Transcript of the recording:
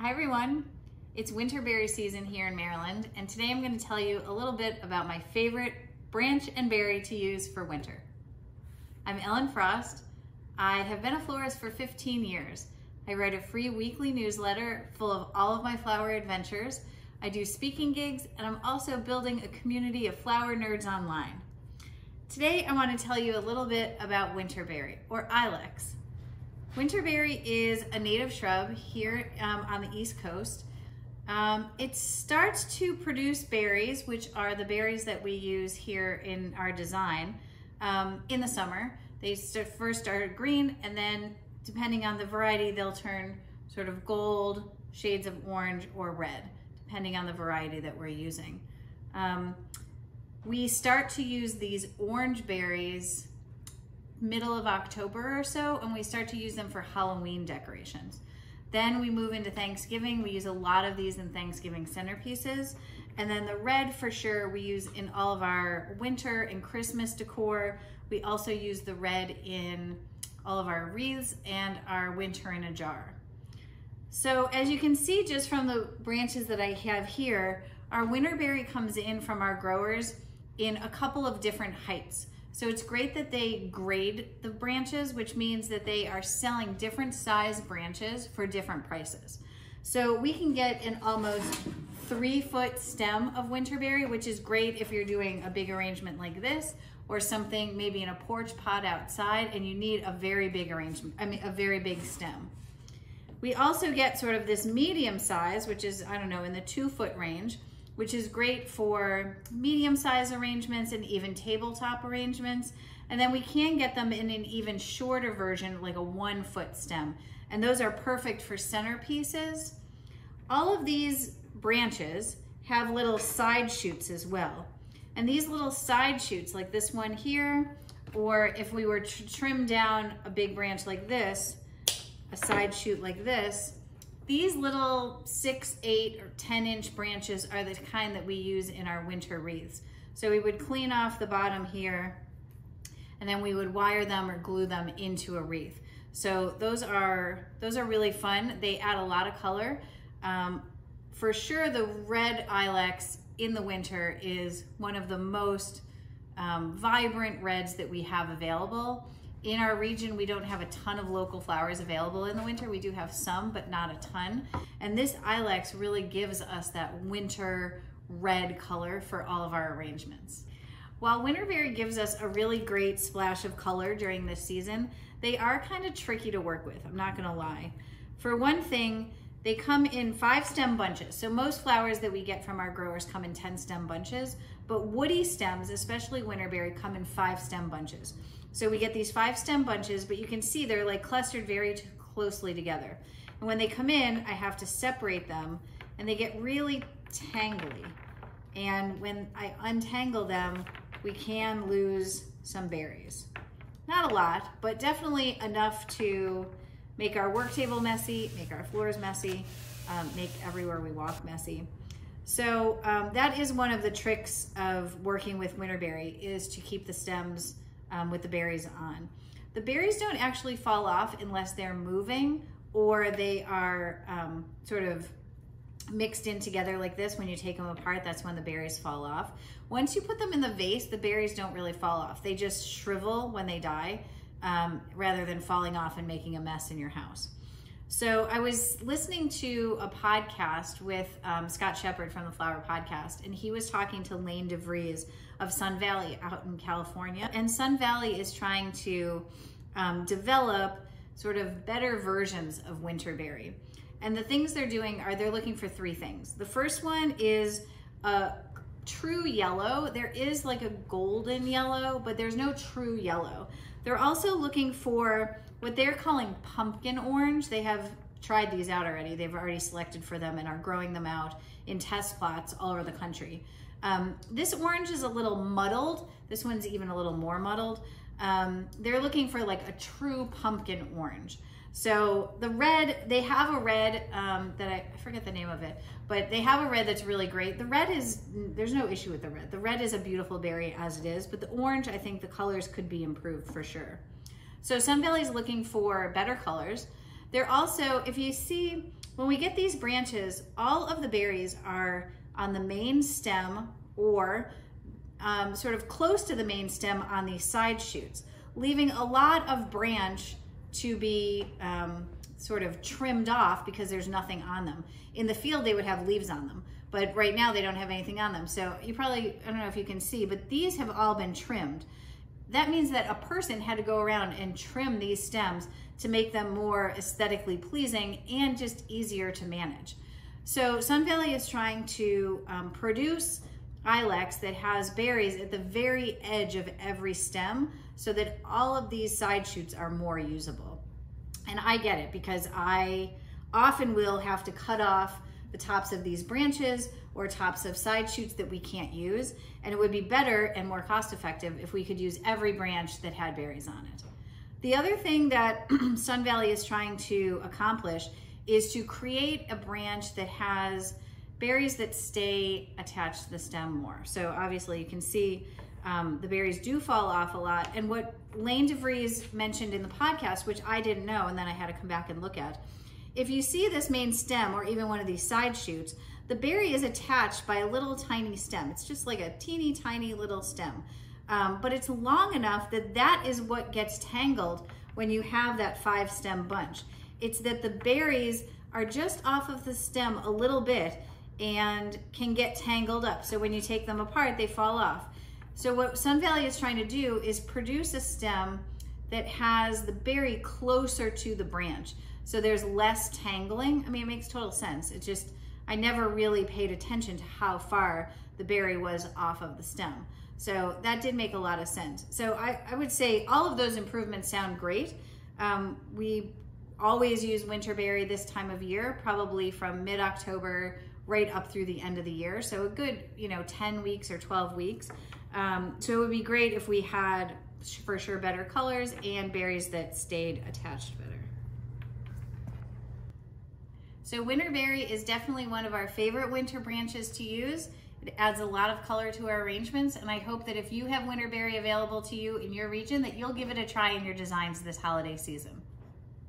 Hi everyone, it's winterberry season here in Maryland, and today I'm going to tell you a little bit about my favorite branch and berry to use for winter. I'm Ellen Frost. I have been a florist for 15 years. I write a free weekly newsletter full of all of my flower adventures. I do speaking gigs, and I'm also building a community of flower nerds online. Today I want to tell you a little bit about winterberry, or Ilex. Winterberry is a native shrub here on the East Coast. It starts to produce berries, which are the berries that we use here in our design, in the summer. They first start green, and then depending on the variety, they'll turn sort of gold, shades of orange, or red, depending on the variety that we're using. We start to use these orange berries middle of October or so, and we start to use them for Halloween decorations. Then we move into Thanksgiving. We use a lot of these in Thanksgiving centerpieces. And then the red, for sure, we use in all of our winter and Christmas decor. We also use the red in all of our wreaths and our winter in a jar. So as you can see just from the branches that I have here, our winterberry comes in from our growers in a couple of different heights. So it's great that they grade the branches, which means that they are selling different size branches for different prices. So we can get an almost 3-foot stem of winterberry, which is great if you're doing a big arrangement like this, or something maybe in a porch pot outside and you need a very big arrangement, a very big stem. We also get sort of this medium size, which is, I don't know, in the 2-foot range, which is great for medium-sized arrangements and even tabletop arrangements. And then we can get them in an even shorter version, like a 1-foot stem. And those are perfect for centerpieces. All of these branches have little side shoots as well. And these little side shoots, like this one here, or if we were to trim down a big branch like this, a side shoot like this, these little 6, 8, or 10-inch branches are the kind that we use in our winter wreaths. So we would clean off the bottom here, and then we would wire them or glue them into a wreath. So those are really fun. They add a lot of color. For sure, the red Ilex in the winter is one of the most vibrant reds that we have available. In our region, we don't have a ton of local flowers available in the winter. We do have some, but not a ton. And this Ilex really gives us that winter red color for all of our arrangements. While winterberry gives us a really great splash of color during this season, they are kind of tricky to work with, I'm not gonna lie. For one thing, they come in 5-stem bunches. So most flowers that we get from our growers come in 10-stem bunches, but woody stems, especially winterberry, come in 5-stem bunches. So we get these 5-stem bunches, but you can see they're like clustered very closely together. And when they come in, I have to separate them, and they get really tangly. And when I untangle them, we can lose some berries. Not a lot, but definitely enough to make our work table messy, make our floors messy, make everywhere we walk messy. So that is one of the tricks of working with winterberry, is to keep the stems with the berries on. The berries don't actually fall off unless they're moving or they are sort of mixed in together like this. When you take them apart, that's when the berries fall off. Once you put them in the vase, the berries don't really fall off. They just shrivel when they die, rather than falling off and making a mess in your house. So I was listening to a podcast with Scott Shepard from the Flower Podcast, and he was talking to Lane Devries of Sun Valley out in California. And Sun Valley is trying to develop sort of better versions of winterberry. And the things they're doing are they're looking for 3 things. The first one is a true yellow. There is like a golden yellow, but there's no true yellow. They're also looking for what they're calling pumpkin orange. They have tried these out already. They've already selected for them and are growing them out in test plots all over the country. This orange is a little muddled. This one's even a little more muddled. They're looking for like a true pumpkin orange. So the red, they have a red that I forget the name of it, but they have a red that's really great. The red is, there's no issue with the red. The red is a beautiful berry as it is, but the orange, I think the colors could be improved for sure. So Sun Valley is looking for better colors. They're also, if you see, when we get these branches, all of the berries are on the main stem or sort of close to the main stem on these side shoots, leaving a lot of branch to be sort of trimmed off because there's nothing on them. In the field, they would have leaves on them, but right now they don't have anything on them. So you probably, I don't know if you can see, but these have all been trimmed. That means that a person had to go around and trim these stems to make them more aesthetically pleasing and just easier to manage. So Sun Valley is trying to produce Ilex that has berries at the very edge of every stem so that all of these side shoots are more usable. And I get it because I often will have to cut off the tops of these branches or tops of side shoots that we can't use. And it would be better and more cost effective if we could use every branch that had berries on it. The other thing that Sun Valley is trying to accomplish is to create a branch that has berries that stay attached to the stem more. So obviously you can see the berries do fall off a lot. And what Devries mentioned in the podcast, which I didn't know, and then I had to come back and look at, if you see this main stem or even one of these side shoots, the berry is attached by a little tiny stem. It's just like a teeny tiny little stem. But it's long enough that that is what gets tangled when you have that 5-stem bunch. It's that the berries are just off of the stem a little bit and can get tangled up. So when you take them apart, they fall off. So what Sun Valley is trying to do is produce a stem that has the berry closer to the branch. So there's less tangling. I mean, it makes total sense. It just, I never really paid attention to how far the berry was off of the stem. So that did make a lot of sense. So I would say all of those improvements sound great. We always use winterberry this time of year, probably from mid-October right up through the end of the year. So a good, 10 weeks or 12 weeks. So it would be great if we had, for sure, better colors and berries that stayed attached better. So winterberry is definitely one of our favorite winter branches to use. It adds a lot of color to our arrangements, and I hope that if you have winterberry available to you in your region, that you'll give it a try in your designs this holiday season.